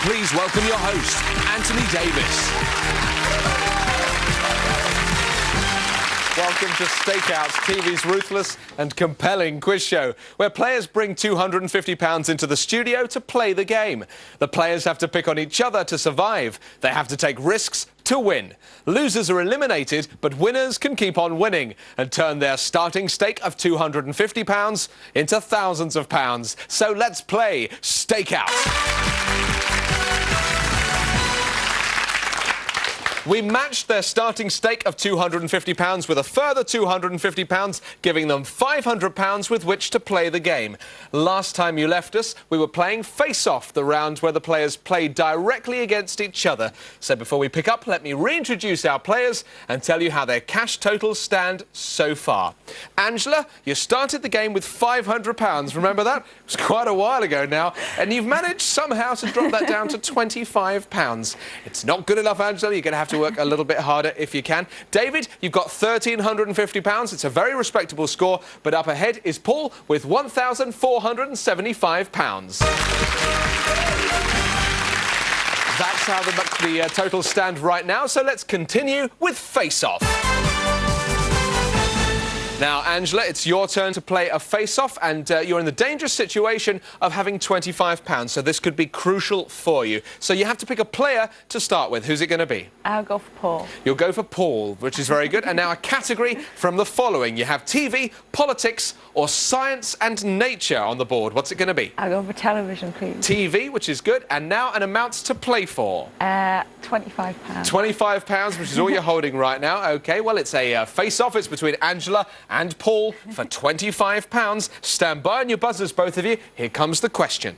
please welcome your host, Anthony Davis. Welcome to Stakeout, TV's ruthless and compelling quiz show, where players bring £250 into the studio to play the game. The players have to pick on each other to survive. They have to take risks to win. Losers are eliminated, but winners can keep on winning and turn their starting stake of £250 into thousands of pounds. So let's play Stakeout. We matched their starting stake of £250 with a further £250, giving them £500 with which to play the game. Last time you left us, we were playing Face-Off, the round where the players played directly against each other. So before we pick up, let me reintroduce our players and tell you how their cash totals stand so far. Angela, you started the game with £500. Remember that? It was quite a while ago now. And you've managed somehow to drop that down to £25. It's not good enough, Angela. You're going to have to work a little bit harder if you can. David, you've got £1,350. It's a very respectable score, but up ahead is Paul with £1,475. That's how the totals stand right now, so let's continue with Face-Off. Now, Angela, it's your turn to play a face-off, and you're in the dangerous situation of having £25, so this could be crucial for you. So you have to pick a player to start with. Who's it going to be? I'll go for Paul. You'll go for Paul, which is very good. And now a category from the following. You have TV, politics, or science and nature on the board. What's it going to be? I'll go for television, please. TV, which is good. And now an amount to play for. £25. £25, which is all you're holding right now. OK, well, it's a face-off. It's between Angela and Paul for £25. Stand by on your buzzers, both of you. Here comes the question.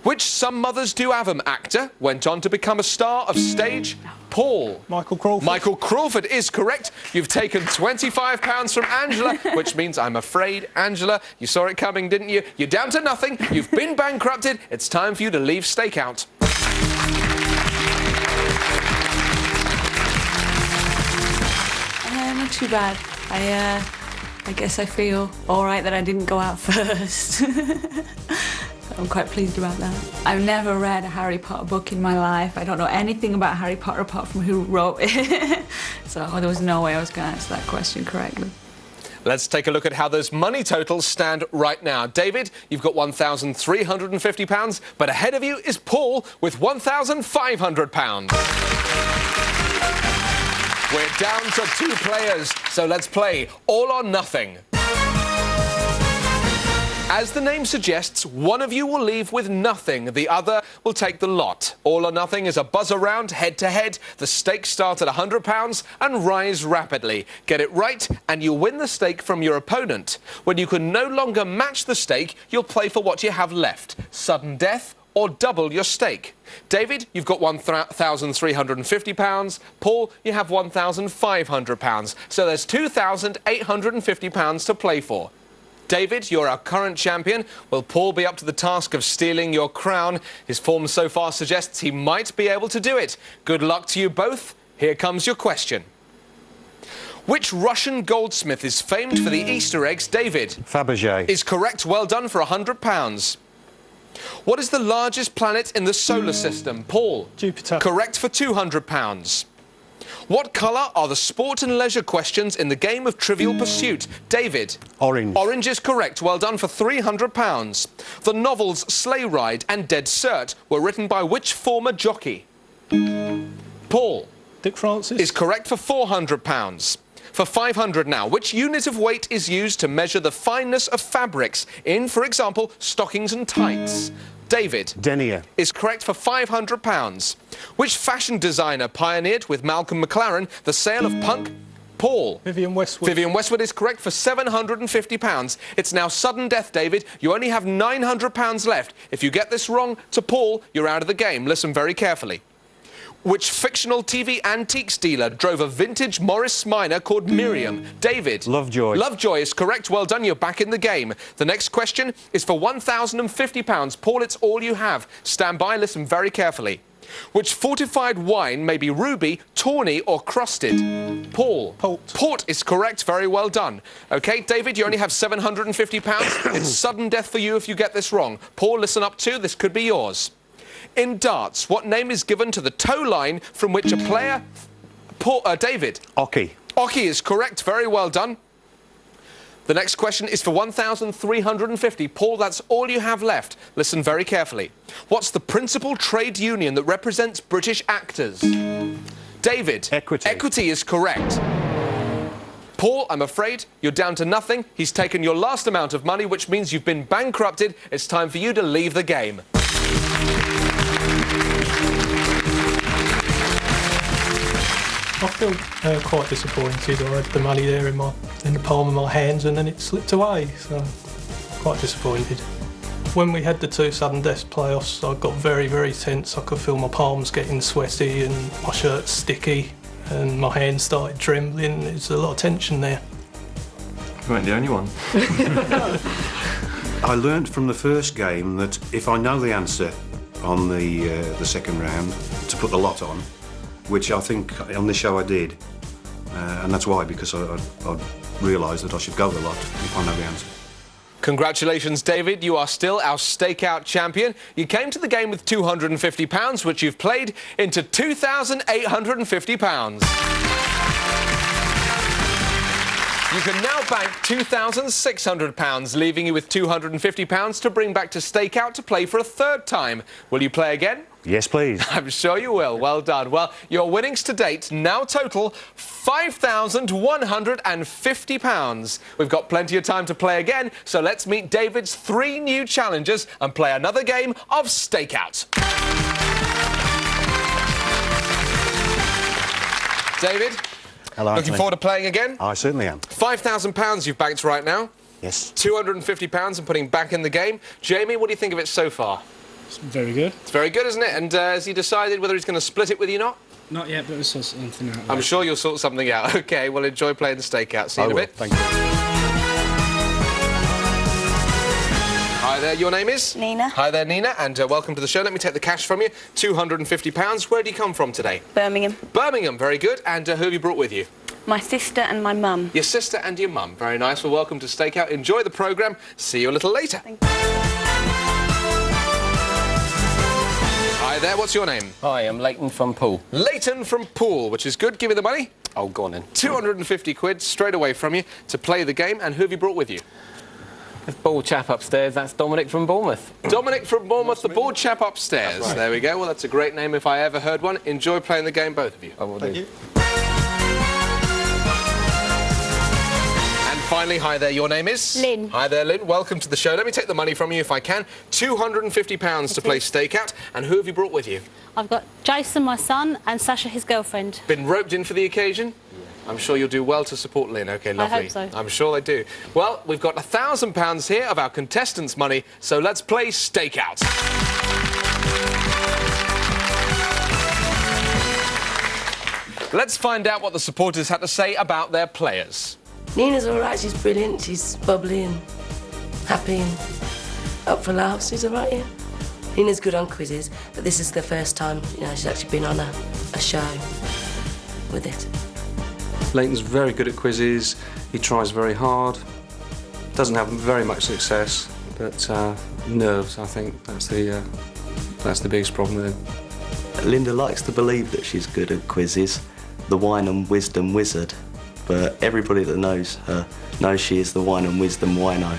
Which Some Mothers Do Have 'Em actor went on to become a star of stage? Paul. Michael Crawford. Michael Crawford is correct. You've taken £25 from Angela, which means, I'm afraid, Angela, you saw it coming, didn't you? You're down to nothing. You've been bankrupted. It's time for you to leave Stakeout. Not too bad. I guess I feel all right that I didn't go out first. I'm quite pleased about that. I've never read a Harry Potter book in my life. I don't know anything about Harry Potter apart from who wrote it. So there was no way I was going to answer that question correctly. Let's take a look at how those money totals stand right now. David, you've got £1,350, but ahead of you is Paul with £1,500. We're down to 2 players, so let's play All or Nothing. As the name suggests, one of you will leave with nothing, the other will take the lot. All or Nothing is a buzzer round, head-to-head. The stakes start at £100 and rise rapidly. Get it right and you'll win the stake from your opponent. When you can no longer match the stake, you'll play for what you have left. Sudden death or double your stake. David, you've got £1,350. Paul, you have £1,500. So there's £2,850 to play for. David, you're our current champion. Will Paul be up to the task of stealing your crown? His form so far suggests he might be able to do it. Good luck to you both. Here comes your question. Which Russian goldsmith is famed for the Easter eggs? David. Fabergé. Is correct. Well done for £100. What is the largest planet in the solar system? Paul. Jupiter. Correct for £200. What colour are the sport and leisure questions in the game of Trivial Pursuit? David. Orange. Orange is correct. Well done for £300. The novels Sleigh Ride and Dead Cert were written by which former jockey? Paul. Dick Francis. Is correct for £400. For £500 now, which unit of weight is used to measure the fineness of fabrics in, for example, stockings and tights? David. Denier. Is correct for £500. Which fashion designer pioneered with Malcolm McLaren the sale of punk? Paul. Vivienne Westwood. Vivienne Westwood is correct for £750. It's now sudden death, David. You only have £900 left. If you get this wrong to Paul, you're out of the game. Listen very carefully. Which fictional TV antiques dealer drove a vintage Morris Minor called Miriam? David. Lovejoy. Lovejoy is correct. Well done. You're back in the game. The next question is for £1,050. Paul, it's all you have. Stand by. Listen very carefully. Which fortified wine may be ruby, tawny or crusted? Paul. Port. Port is correct. Very well done. OK, David, you only have £750. It's sudden death for you if you get this wrong. Paul, listen up too. This could be yours. In darts, what name is given to the toe line from which a player... David. Oki. Oki is correct. Very well done. The next question is for 1,350. Paul, that's all you have left. Listen very carefully. What's the principal trade union that represents British actors? David. Equity. Equity is correct. Paul, I'm afraid you're down to nothing. He's taken your last amount of money, which means you've been bankrupted. It's time for you to leave the game. I feel quite disappointed. I had the money there in the palm of my hands and then it slipped away, so quite disappointed. When we had the 2 sudden death playoffs, I got very, very tense. I could feel my palms getting sweaty and my shirt sticky and my hands started trembling. There's a lot of tension there. You weren't the only one. I learned from the first game that if I know the answer on the second round, to put the lot on, which I think on this show I did, and that's why, because I realised that I should go the lot if I know the answer. Congratulations, David. You are still our stakeout champion. You came to the game with £250, which you've played into £2,850. You can now bank £2,600, leaving you with £250 to bring back to stakeout to play for a third time. Will you play again? Yes, please. I'm sure you will. Well done. Well, your winnings to date now total £5,150. We've got plenty of time to play again, so let's meet David's 3 new challengers and play another game of Stakeout. David? Hello, Looking Anthony. forward to playing again? I certainly am. £5,000 you've banked right now. Yes. £250 and putting back in the game. Jamie, what do you think of it so far? It's very good. It's very good, isn't it? And has he decided whether he's going to split it with you or not? Not yet, but we'll sort something out. I'm sure you'll sort something out. OK, well, enjoy playing the Stakeout. See you in a bit. Thank you. Hi there, your name is? Nina. Hi there, Nina, and welcome to the show. Let me take the cash from you. £250. Where do you come from today? Birmingham. Birmingham, very good. And who have you brought with you? My sister and my mum. Your sister and your mum. Very nice. Well, welcome to Stakeout. Enjoy the programme. See you a little later. Thank you. Hi there, what's your name? Hi, I'm Leighton from Poole. Leighton from Poole, which is good. Give me the money. Oh, go on then. 250 quid straight away from you to play the game. And who have you brought with you? The bald chap upstairs, that's Dominic from Bournemouth. Dominic from Bournemouth, the bald chap upstairs. That's right. There we go. Well, that's a great name if I ever heard one. Enjoy playing the game, both of you. I will do. And finally, hi there, your name is? Lynn. Hi there, Lynn. Welcome to the show. Let me take the money from you if I can. £250 to play Stakeout. And who have you brought with you? I've got Jason, my son, and Sasha, his girlfriend. Been roped in for the occasion? I'm sure you'll do well to support Lynn. OK, lovely. I hope so. I'm sure they do. Well, we've got £1,000 here of our contestants' money, so let's play Stakeout. Let's find out what the supporters had to say about their players. Nina's all right, she's brilliant, she's bubbly and happy and up for laughs. She's all right, yeah. Nina's good on quizzes, but this is the first time, you know, she's actually been on a show with it. Leighton's very good at quizzes, he tries very hard, doesn't have very much success, but nerves, I think, that's the biggest problem with him. Linda likes to believe that she's good at quizzes, the wine and wisdom wizard, but everybody that knows her knows she is the wine and wisdom wino.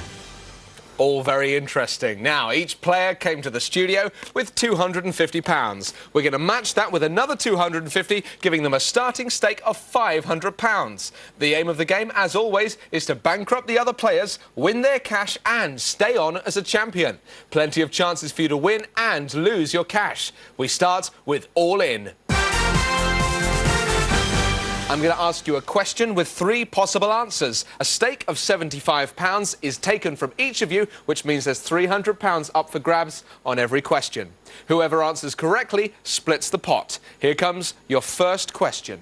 All very interesting. Now, each player came to the studio with £250. We're going to match that with another £250, giving them a starting stake of £500. The aim of the game, as always, is to bankrupt the other players, win their cash and stay on as a champion. Plenty of chances for you to win and lose your cash. We start with All In. I'm going to ask you a question with 3 possible answers. A stake of £75 is taken from each of you, which means there's £300 up for grabs on every question. Whoever answers correctly splits the pot. Here comes your first question.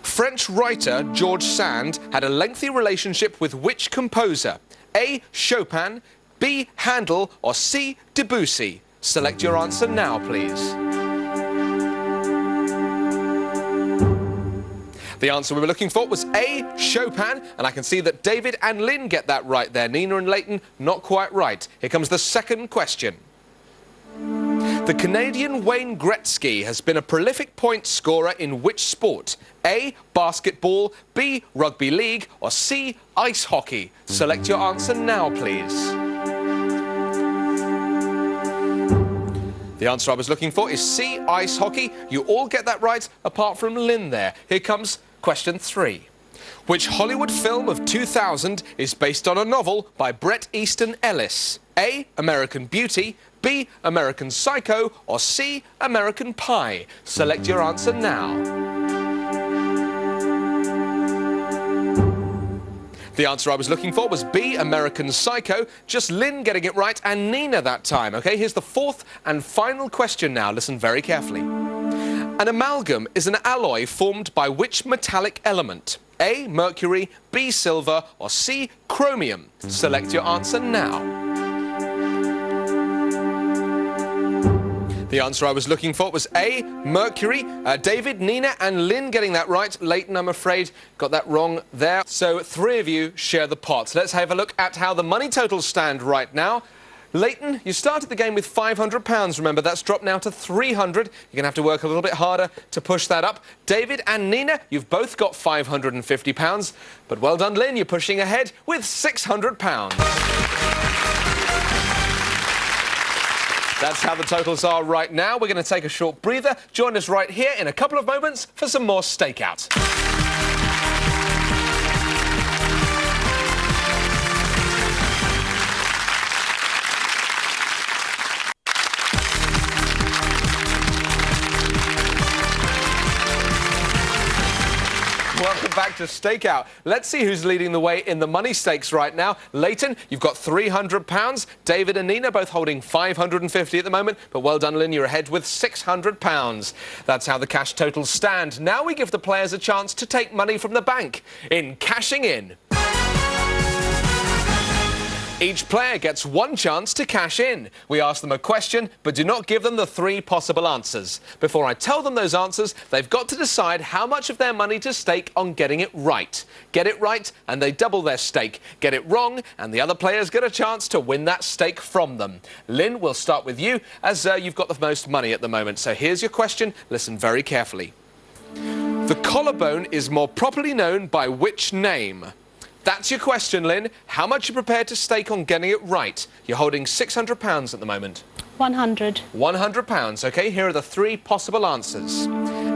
French writer George Sand had a lengthy relationship with which composer? A. Chopin, B. Handel, or C. Debussy? Select your answer now, please. The answer we were looking for was A. Chopin, and I can see that David and Lynn get that right there. Nina and Leighton, not quite right. Here comes the second question. The Canadian Wayne Gretzky has been a prolific point scorer in which sport? A. Basketball, B. Rugby league, or C. Ice hockey? Select your answer now, please. The answer I was looking for is C. Ice hockey. You all get that right, apart from Lynn there. Here comes question 3. Which Hollywood film of 2000 is based on a novel by Bret Easton Ellis? A. American Beauty, B. American Psycho, or C. American Pie? Select your answer now. The answer I was looking for was B, American Psycho. Just Lynn getting it right and Nina that time. OK, here's the 4th and final question now. Listen very carefully. An amalgam is an alloy formed by which metallic element? A, mercury, B, silver, or C, chromium? Select your answer now. The answer I was looking for was A, mercury. David, Nina and Lynn getting that right. Leighton, I'm afraid, got that wrong there. So 3 of you share the pot. Let's have a look at how the money totals stand right now. Leighton, you started the game with £500. Remember, that's dropped now to 300. You're going to have to work a little bit harder to push that up. David and Nina, you've both got £550. But well done, Lynn. You're pushing ahead with £600. That's how the totals are right now. We're going to take a short breather. Join us right here in a couple of moments for some more Stakeout. Welcome back to Stakeout. Let's see who's leading the way in the money stakes right now. Leighton, you've got £300. David and Nina both holding £550 at the moment. But well done, Lynn, you're ahead with £600. That's how the cash totals stand. Now we give the players a chance to take money from the bank in Cashing In. Each player gets 1 chance to cash in. We ask them a question, but do not give them the 3 possible answers. Before I tell them those answers, they've got to decide how much of their money to stake on getting it right. Get it right, and they double their stake. Get it wrong, and the other players get a chance to win that stake from them. Lynn, we'll start with you, as you've got the most money at the moment. So here's your question. Listen very carefully. The collarbone is more properly known by which name? That's your question, Lynn. How much are you prepared to stake on getting it right? You're holding £600 at the moment. 100. £100. OK, here are the 3 possible answers.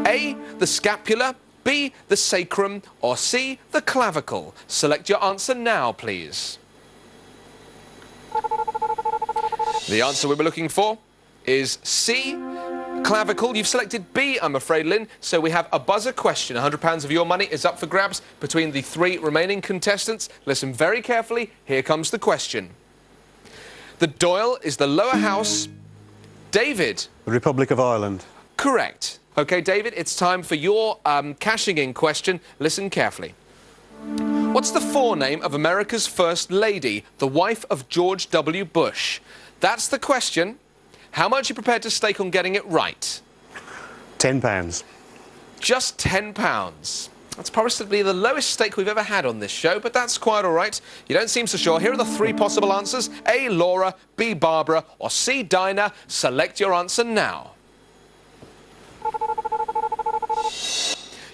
A, the scapula, B, the sacrum, or C, the clavicle. Select your answer now, please. The answer we were looking for is C, clavicle. You've selected B, I'm afraid, Lynn. So we have a buzzer question. £100 of your money is up for grabs between the 3 remaining contestants. Listen very carefully. Here comes the question. The Dáil is the lower house. David. The Republic of Ireland. Correct. OK, David, it's time for your cashing in question. Listen carefully. What's the forename of America's First Lady, the wife of George W. Bush? That's the question. How much are you prepared to stake on getting it right? £10. Just £10. That's possibly the lowest stake we've ever had on this show, but that's quite all right. You don't seem so sure. Here are the 3 possible answers. A, Laura, B, Barbara, or C, Dinah. Select your answer now.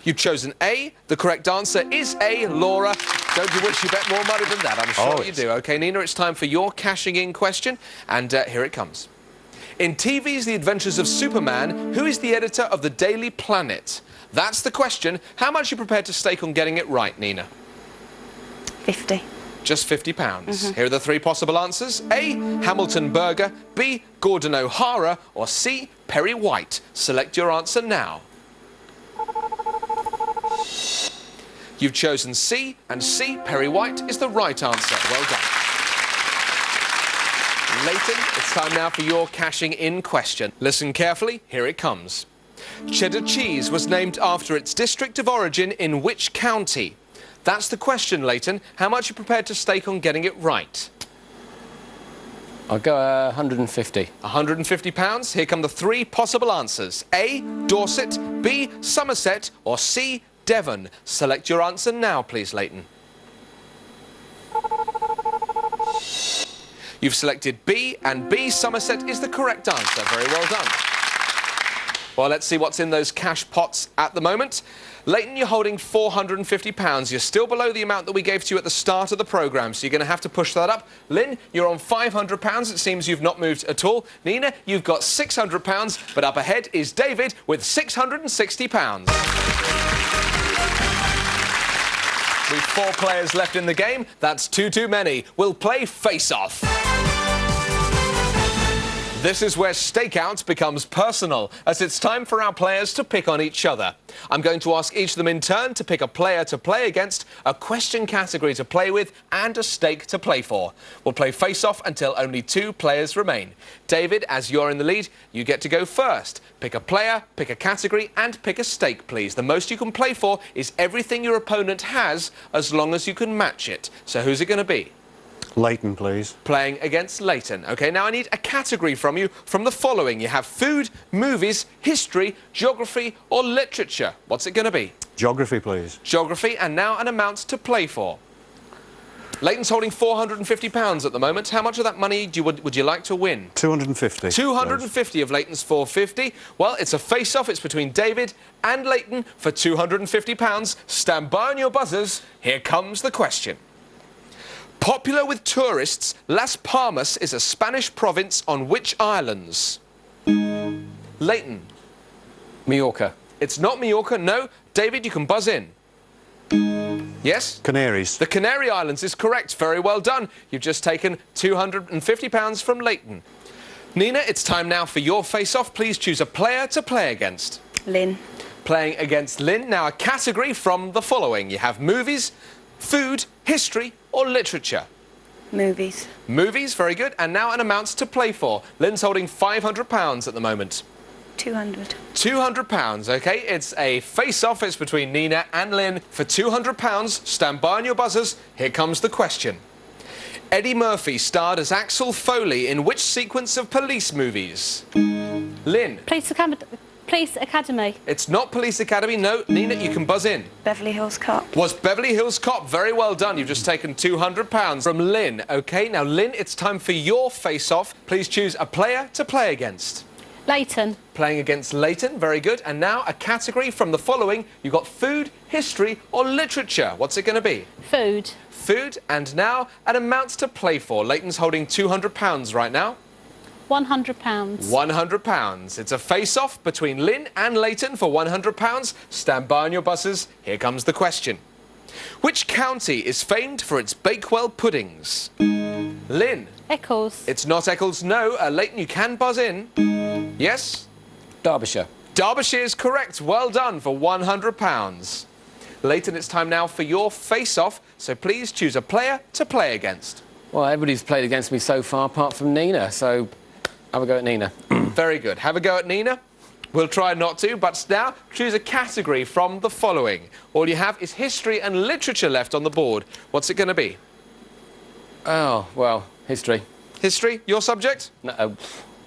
You've chosen A. The correct answer is A, Laura. Don't you wish you bet more money than that? I'm sure you do. OK, Nina, it's time for your cashing in question, and here it comes. In TV's The Adventures of Superman, who is the editor of the Daily Planet? That's the question. How much are you prepared to stake on getting it right, Nina? 50. Just £50. Here are the 3 possible answers. A, Hamilton Berger, B, Gordon O'Hara, or C, Perry White. Select your answer now. You've chosen C, and C, Perry White, is the right answer. Well done. Leighton, it's time now for your cashing in question. Listen carefully, here it comes. Cheddar cheese was named after its district of origin in which county? That's the question, Leighton. How much are you prepared to stake on getting it right? I'll go 150. £150. Here come the 3 possible answers. A, Dorset, B, Somerset, or C, Devon. Select your answer now, please, Leighton. You've selected B, and B, Somerset, is the correct answer. Very well done. Well, let's see what's in those cash pots at the moment. Leighton, you're holding £450. You're still below the amount that we gave to you at the start of the programme, so you're going to have to push that up. Lynn, you're on £500. It seems you've not moved at all. Nina, you've got £600, but up ahead is David with £660. With 4 players left in the game, that's 2 too many. We'll play face-off. This is where stakeout becomes personal, as it's time for our players to pick on each other. I'm going to ask each of them in turn to pick a player to play against, a question category to play with, and a stake to play for. We'll play face-off until only 2 players remain. David, as you're in the lead, you get to go first. Pick a player, pick a category, and pick a stake, please. The most you can play for is everything your opponent has, as long as you can match it. So who's it going to be? Leighton, please. Playing against Leighton. OK, now I need a category from you from the following. You have food, movies, history, geography or literature. What's it going to be? Geography, please. Geography, and now an amount to play for. Leighton's holding £450 at the moment. How much of that money would you like to win? 250. 250 of Leighton's 450. Well, it's a face-off. It's between David and Leighton for £250. Stand by on your buzzers. Here comes the question. Popular with tourists, Las Palmas is a Spanish province on which islands? Leighton. Mallorca. It's not Mallorca, no. David, you can buzz in. Yes? Canaries. The Canary Islands is correct. Very well done. You've just taken £250 from Leighton. Nina, it's time now for your face-off. Please choose a player to play against. Lynn. Playing against Lynn. Now, a category from the following. You have movies, food, history or literature? Movies. Movies, very good. And now an amount to play for. Lynn's holding £500 at the moment. 200. £200, OK? It's a face-off. It's between Nina and Lynn for £200. Stand by on your buzzers. Here comes the question. Eddie Murphy starred as Axel Foley in which sequence of police movies? Lynn. Police Academy. It's not Police Academy, no. Nina, you can buzz in. Beverly Hills Cop. Was Beverly Hills Cop. Very well done. You've just taken £200 from Lynn. OK, now, Lynn, it's time for your face-off. Please choose a player to play against. Leighton. Playing against Leighton. Very good. And now a category from the following. You've got food, history or literature. What's it going to be? Food. Food. And now an amount to play for. Leighton's holding £200 right now. £100. £100. It's a face-off between Lynn and Leighton for £100. Stand by on your buzzers. Here comes the question. Which county is famed for its Bakewell puddings? Lynn. Eccles. It's not Eccles, no. Leighton, you can buzz in. Yes? Derbyshire. Derbyshire is correct. Well done for £100. Leighton, it's time now for your face-off, so please choose a player to play against. Well, everybody's played against me so far, apart from Nina, so have a go at Nina. Very good. Have a go at Nina. We'll try not to, but now choose a category from the following. All you have is history and literature left on the board. What's it going to be? Oh, well, history. History? Your subject? No,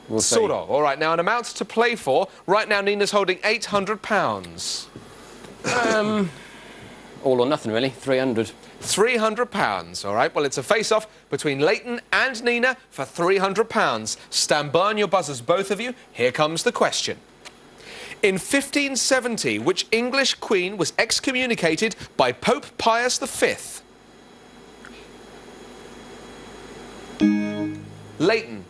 we'll see. Sort of. All right, now an amount to play for. Right now, Nina's holding £800. All or nothing, really. 300. £300. All right, well, it's a face-off between Leighton and Nina for £300. Stand by on your buzzers, both of you. Here comes the question. In 1570, which English queen was excommunicated by Pope Pius V? Leighton.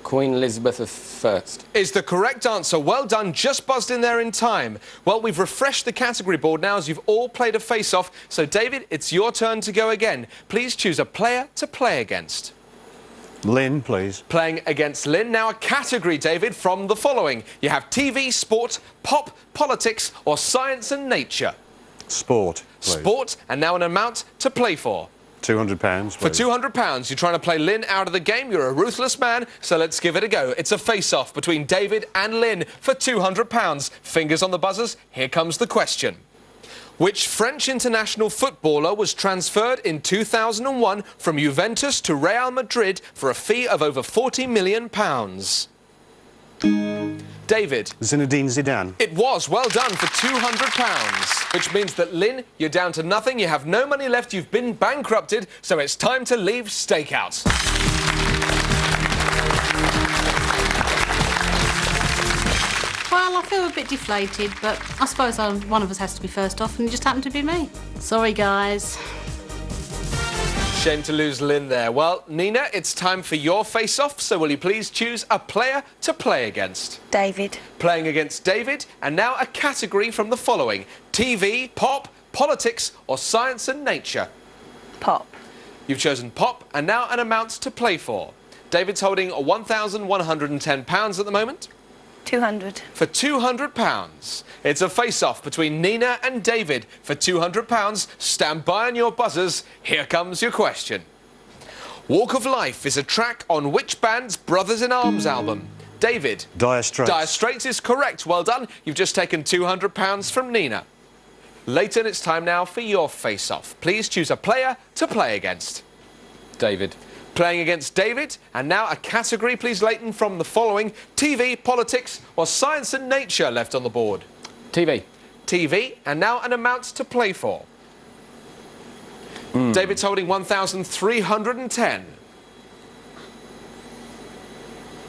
Queen Elizabeth I. Is the correct answer. Well done, just buzzed in there in time. Well, we've refreshed the category board now as you've all played a face-off. So, David, it's your turn to go again. Please choose a player to play against. Lynn, please. Playing against Lynn. Now, a category, David, from the following. You have TV, sport, pop, politics or science and nature. Sport, please. Sport, and now an amount to play for. £200, please. For £200, you're trying to play Lynn out of the game. You're a ruthless man, so let's give it a go. It's a face-off between David and Lynn for £200. Fingers on the buzzers. Here comes the question. Which French international footballer was transferred in 2001 from Juventus to Real Madrid for a fee of over £40 million? David. Zinedine Zidane. It was. Well done for £200. Which means that, Lynn, you're down to nothing. You have no money left. You've been bankrupted. So it's time to leave Stakeout. Well, I feel a bit deflated, but I suppose one of us has to be first off, and it just happened to be me. Sorry, guys. Shame to lose Lynn there. Well, Nina, it's time for your face-off, so will you please choose a player to play against? David. Playing against David, and now a category from the following: TV, pop, politics, or science and nature. Pop. You've chosen pop, and now an amount to play for. David's holding £1,110 at the moment. 200. For £200. It's a face-off between Nina and David. For £200, stand by on your buzzers. Here comes your question. Walk of Life is a track on which band's Brothers in Arms album? David. Dire Straits. Dire Straits is correct. Well done. You've just taken £200 from Nina. Leighton, it's time now for your face-off. Please choose a player to play against. David. Playing against David, and now a category, please, Leighton, from the following: TV, politics, or science and nature left on the board. TV. TV, and now an amount to play for. David's holding 1,310.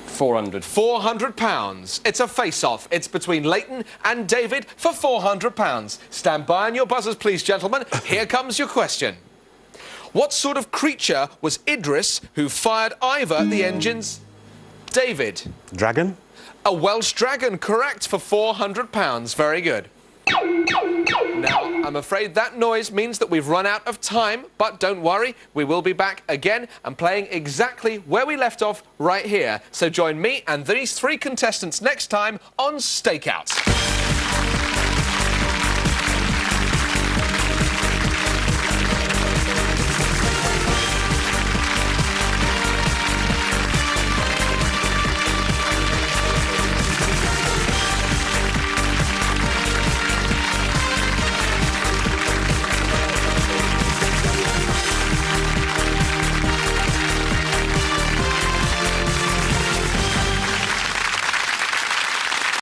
400. £400. It's a face-off. It's between Leighton and David for £400. Stand by on your buzzers, please, gentlemen. Here comes your question. What sort of creature was Idris who fired Ivor the engines? David. Dragon. A Welsh dragon, correct, for £400. Very good. Now, I'm afraid that noise means that we've run out of time, but don't worry, we will be back again and playing exactly where we left off right here. So join me and these three contestants next time on Stakeout.